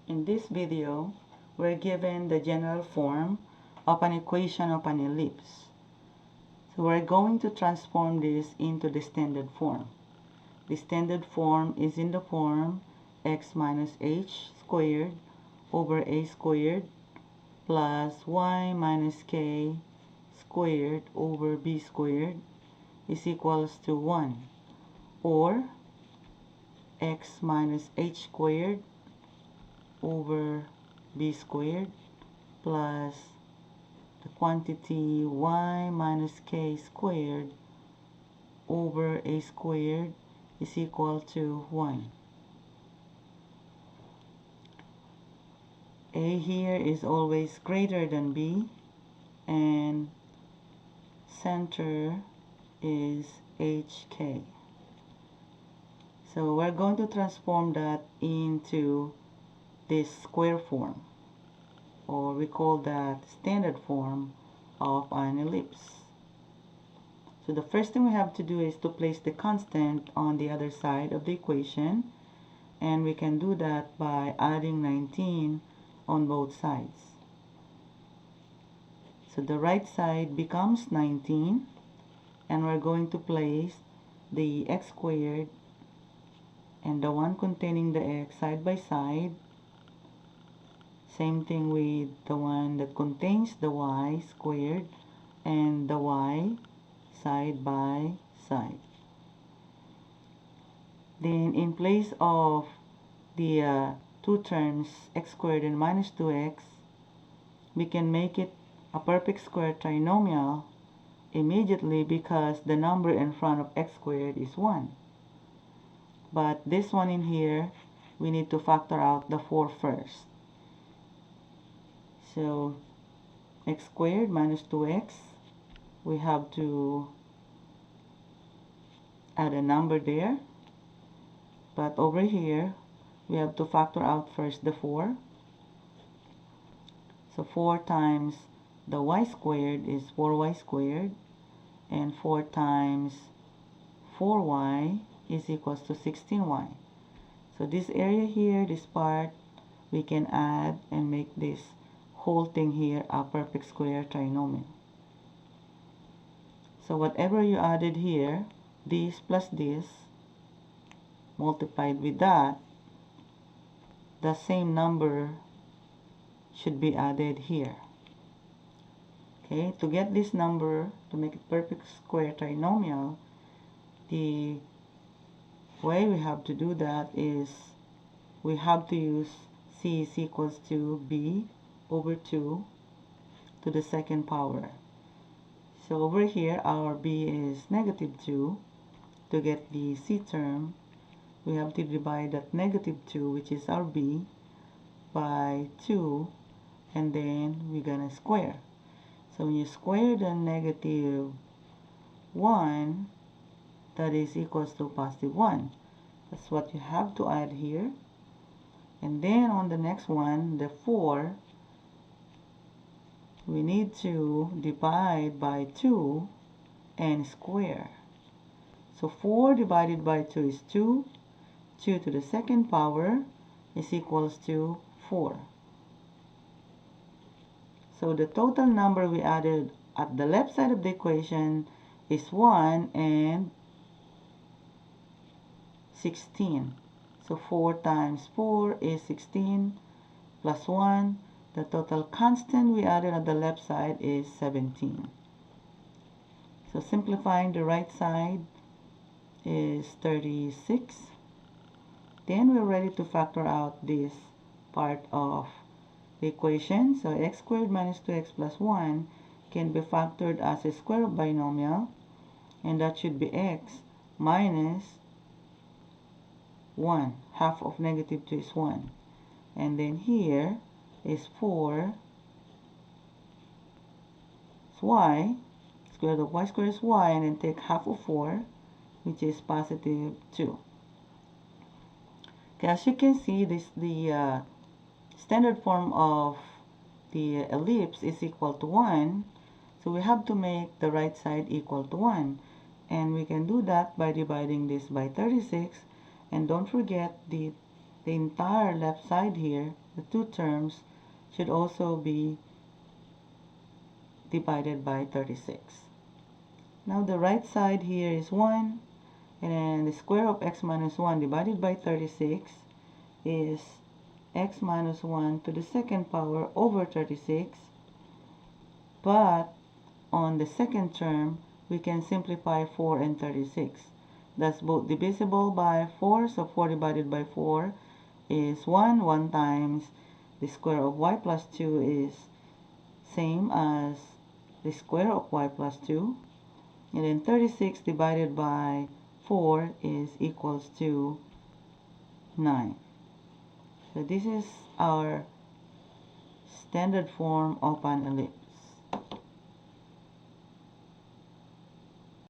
In this video, we're given the general form of an equation of an ellipse. So we're going to transform this into the standard form. The standard form is in the form x minus h squared over a squared plus y minus k squared over b squared is equals to 1, or x minus h squared over b squared plus the quantity y minus k squared over a squared is equal to 1. A here is always greater than b, and center is hk. So we're going to transform that into this square form, or we call that standard form of an ellipse. So the first thing we have to do is to place the constant on the other side of the equation, and we can do that by adding 19 on both sides. So the right side becomes 19, and we're going to place the x squared and the one containing the x side by side. Same thing with the one that contains the y squared and the y side by side. Then in place of the two terms x squared and minus 2x, we can make it a perfect square trinomial immediately because the number in front of x squared is 1. But this one in here, we need to factor out the 4 first. So x squared minus 2x, we have to add a number there, but over here we have to factor out first the 4. So 4 times the y squared is 4y squared, and 4 times 4y is equals to 16y. So this area here, this part, we can add and make this whole thing here a perfect square trinomial. So whatever you added here, this plus this multiplied with that, the same number should be added here. Okay, to get this number, to make it perfect square trinomial, the way we have to do that is we have to use c is equals to b over 2 to the second power. So over here our b is negative 2. To get the c term, we have to divide that negative 2, which is our b, by 2, and then we're gonna square. So when you square the negative 1, that is equals to positive 1. That's what you have to add here. And then on the next one, the 4, we need to divide by 2 and square. So 4 divided by 2 is 2. 2 to the second power is equals to 4. So the total number we added at the left side of the equation is 1 and 16. So 4 times 4 is 16 plus 1. The total constant we added on the left side is 17. So simplifying the right side is 36. Then we're ready to factor out this part of the equation. So x squared minus 2x plus 1 can be factored as a square root binomial, and that should be x minus 1. Half of negative 2 is 1. And then here is 4 is y. Square root of y squared is y, and then take half of 4, which is positive 2. Okay, as you can see, the standard form of the ellipse is equal to 1. So we have to make the right side equal to 1. And we can do that by dividing this by 36. And don't forget the the entire left side here, the two terms, should also be divided by 36. Now the right side here is 1, and then the square of x minus 1 divided by 36 is x minus 1 to the second power over 36. But on the second term, we can simplify 4 and 36. That's both divisible by 4, so 4 divided by 4 is 1. 1 times the square of y plus 2 is same as the square of y plus 2. And then 36 divided by 4 is equals to 9. So this is our standard form of an ellipse.